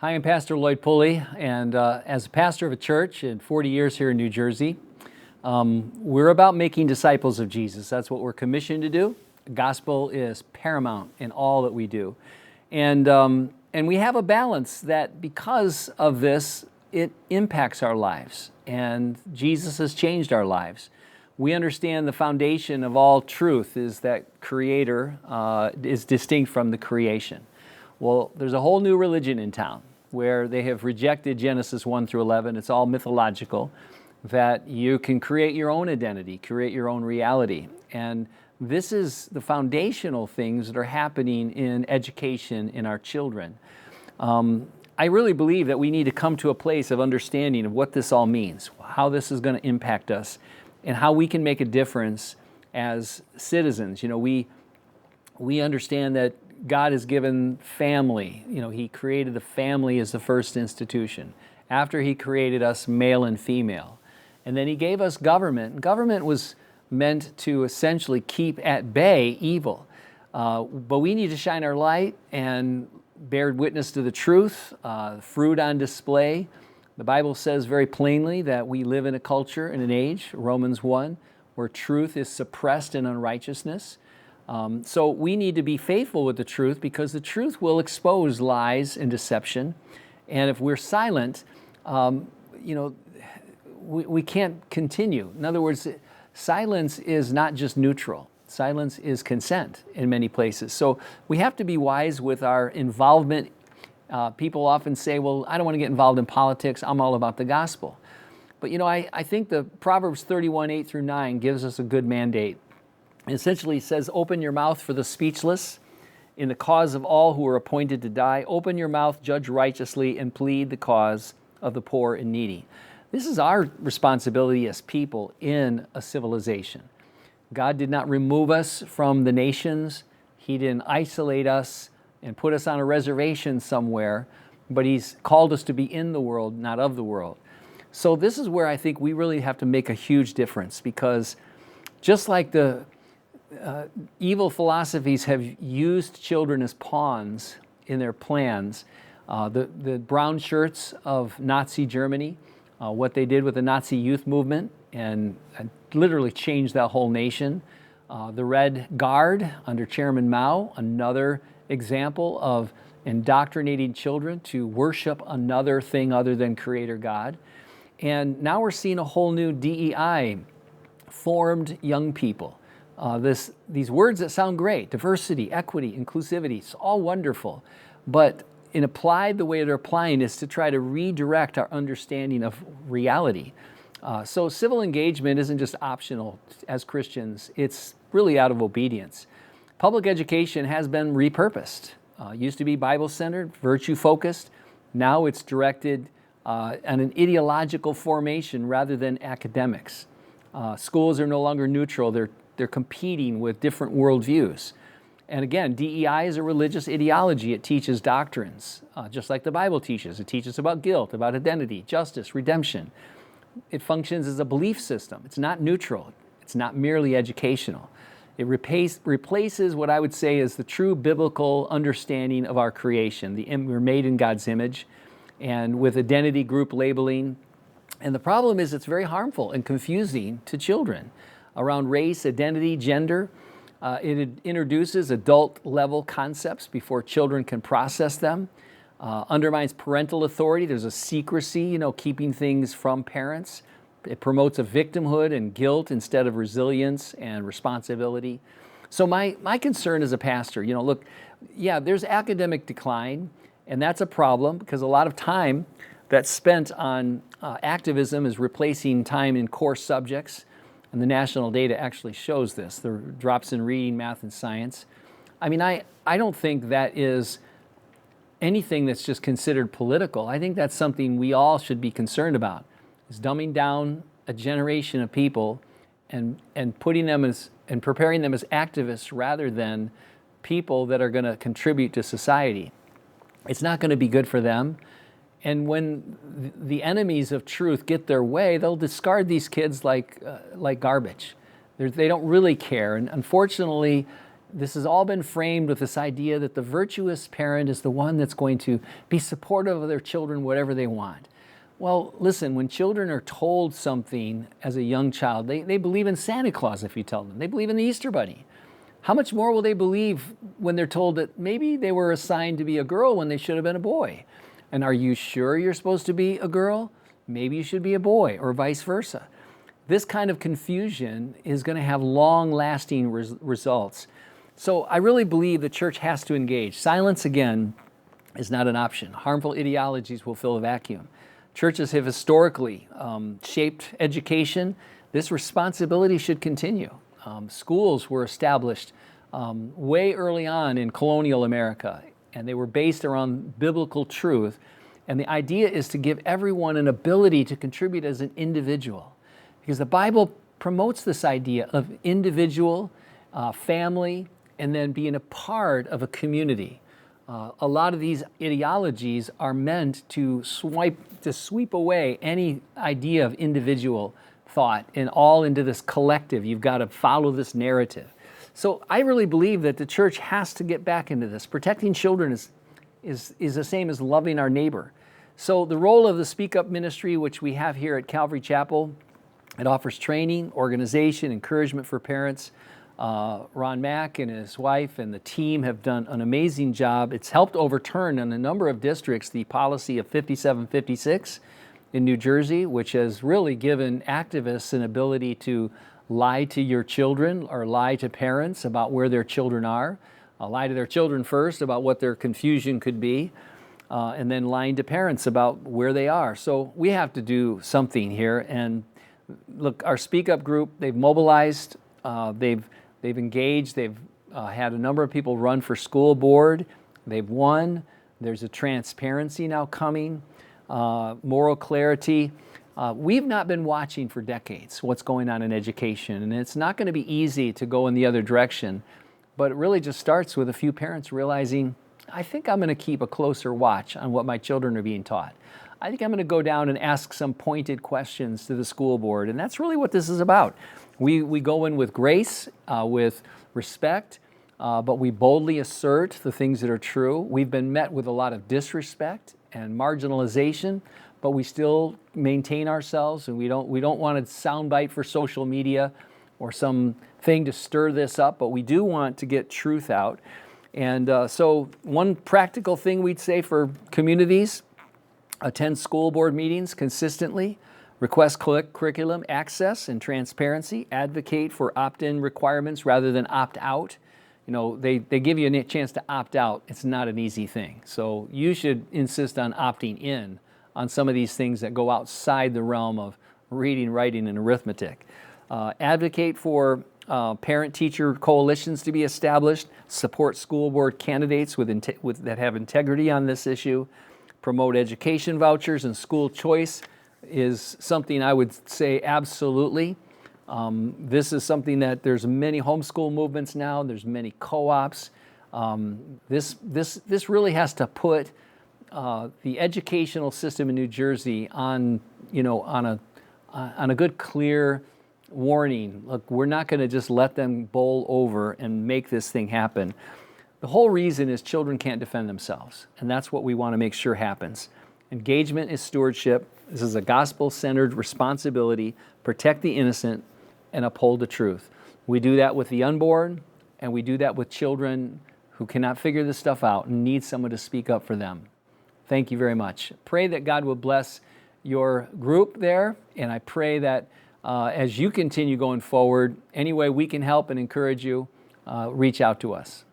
Hi, I'm Pastor Lloyd Pulley, and as a pastor of a church in 40 years here in New Jersey, we're about making disciples of Jesus. That's what we're commissioned to do. The gospel is paramount in all that we do. And we have a balance that because of this, it impacts our lives, and Jesus has changed our lives. We understand the foundation of all truth is that Creator is distinct from the creation. Well, there's a whole new religion in town where they have rejected Genesis 1 through 11. It's all mythological, that you can create your own identity, create your own reality. And this is the foundational things that are happening in education in our children. I really believe that we need to come to a place of understanding of what this all means, how this is going to impact us, and how we can make a difference as citizens. You know, we understand that God has given family. You know, He created the family as the first institution. After He created us male and female. And then He gave us government. Government was meant to essentially keep at bay evil. But we need to shine our light and bear witness to the truth, fruit on display. The Bible says very plainly that we live in a culture, in an age, Romans 1, where truth is suppressed in unrighteousness. So we need to be faithful with the truth, because the truth will expose lies and deception. And if we're silent, we can't continue. In other words, silence is not just neutral. Silence is consent in many places. So we have to be wise with our involvement. People often say, well, I don't want to get involved in politics. I'm all about the gospel. But I think the Proverbs 31, 8 through 9 gives us a good mandate. It essentially says, open your mouth for the speechless in the cause of all who are appointed to die. Open your mouth, judge righteously, and plead the cause of the poor and needy. This is our responsibility as people in a civilization. God did not remove us from the nations. He didn't isolate us and put us on a reservation somewhere, but He's called us to be in the world, not of the world. So this is where I think we really have to make a huge difference, because just like the evil philosophies have used children as pawns in their plans. The brown shirts of Nazi Germany, what they did with the Nazi youth movement and literally changed that whole nation. The Red Guard under Chairman Mao, another example of indoctrinating children to worship another thing other than Creator God. And now we're seeing a whole new DEI, formed young people. These words that sound great, diversity, equity, inclusivity, it's all wonderful. But the way they're applying is to try to redirect our understanding of reality. So civil engagement isn't just optional as Christians, it's really out of obedience. Public education has been repurposed. Used to be Bible-centered, virtue-focused. Now it's directed on an ideological formation rather than academics. Schools are no longer neutral. They're competing with different worldviews. And again, DEI is a religious ideology. It teaches doctrines, just like the Bible teaches. It teaches about guilt, about identity, justice, redemption. It functions as a belief system. It's not neutral. It's not merely educational. It replaces what I would say is the true biblical understanding of our creation. We're made in God's image, and with identity group labeling. And the problem is it's very harmful and confusing to children around race, identity, gender. It introduces adult-level concepts before children can process them. Undermines parental authority. There's a secrecy, keeping things from parents. It promotes a victimhood and guilt instead of resilience and responsibility. So my concern as a pastor, look, there's academic decline, and that's a problem because a lot of time that's spent on activism is replacing time in core subjects. And the national data actually shows this. There are drops in reading, math, and science. I mean, I don't think that is anything that's just considered political. I think that's something we all should be concerned about, is dumbing down a generation of people and putting them and preparing them as activists rather than people that are going to contribute to society. It's not going to be good for them. And when the enemies of truth get their way, they'll discard these kids like garbage. They don't really care. And unfortunately, this has all been framed with this idea that the virtuous parent is the one that's going to be supportive of their children, whatever they want. Well, listen, when children are told something as a young child, they believe in Santa Claus if you tell them. They believe in the Easter Bunny. How much more will they believe when they're told that maybe they were assigned to be a girl when they should have been a boy? And are you sure you're supposed to be a girl? Maybe you should be a boy, or vice versa. This kind of confusion is going to have long-lasting results. So I really believe the church has to engage. Silence, again, is not an option. Harmful ideologies will fill a vacuum. Churches have historically shaped education. This responsibility should continue. Schools were established way early on in colonial America, and they were based around biblical truth. And the idea is to give everyone an ability to contribute as an individual, because the Bible promotes this idea of individual, family, and then being a part of a community. A lot of these ideologies are meant to sweep away any idea of individual thought and all into this collective. You've got to follow this narrative. So I really believe that the church has to get back into this. Protecting children is the same as loving our neighbor. So the role of the Speak Up ministry, which we have here at Calvary Chapel, it offers training, organization, encouragement for parents. Ron Mack and his wife and the team have done an amazing job. It's helped overturn in a number of districts the policy of 5756 in New Jersey, which has really given activists an ability to lie to your children or lie to parents about where their children are, lie to their children first about what their confusion could be, and then lying to parents about where they are. So we have to do something here. And look, our Speak Up group, they've mobilized, they've engaged, they've had a number of people run for school board, they've won, there's a transparency now coming, moral clarity. We've not been watching for decades what's going on in education, and it's not going to be easy to go in the other direction, but it really just starts with a few parents realizing, I think I'm going to keep a closer watch on what my children are being taught. I think I'm going to go down and ask some pointed questions to the school board, and that's really what this is about. We go in with grace, with respect, but we boldly assert the things that are true. We've been met with a lot of disrespect and marginalization, but we still maintain ourselves, and we don't want a soundbite for social media or some thing to stir this up, but we do want to get truth out. And so one practical thing we'd say for communities: attend school board meetings consistently, request curriculum access and transparency, advocate for opt-in requirements rather than opt-out. You know, they give you a chance to opt out. It's not an easy thing. So you should insist on opting in on some of these things that go outside the realm of reading, writing, and arithmetic. Advocate for parent-teacher coalitions to be established, support school board candidates that have integrity on this issue, promote education vouchers and school choice is something I would say absolutely. This is something that there's many homeschool movements now, there's many co-ops. This really has to put the educational system in New Jersey on a good, clear warning. Look, we're not going to just let them bowl over and make this thing happen. The whole reason is children can't defend themselves, and that's what we want to make sure happens. Engagement is stewardship. This is a gospel-centered responsibility. Protect the innocent and uphold the truth. We do that with the unborn, and we do that with children who cannot figure this stuff out and need someone to speak up for them. Thank you very much. Pray that God will bless your group there, and I pray that as you continue going forward, any way we can help and encourage you, reach out to us.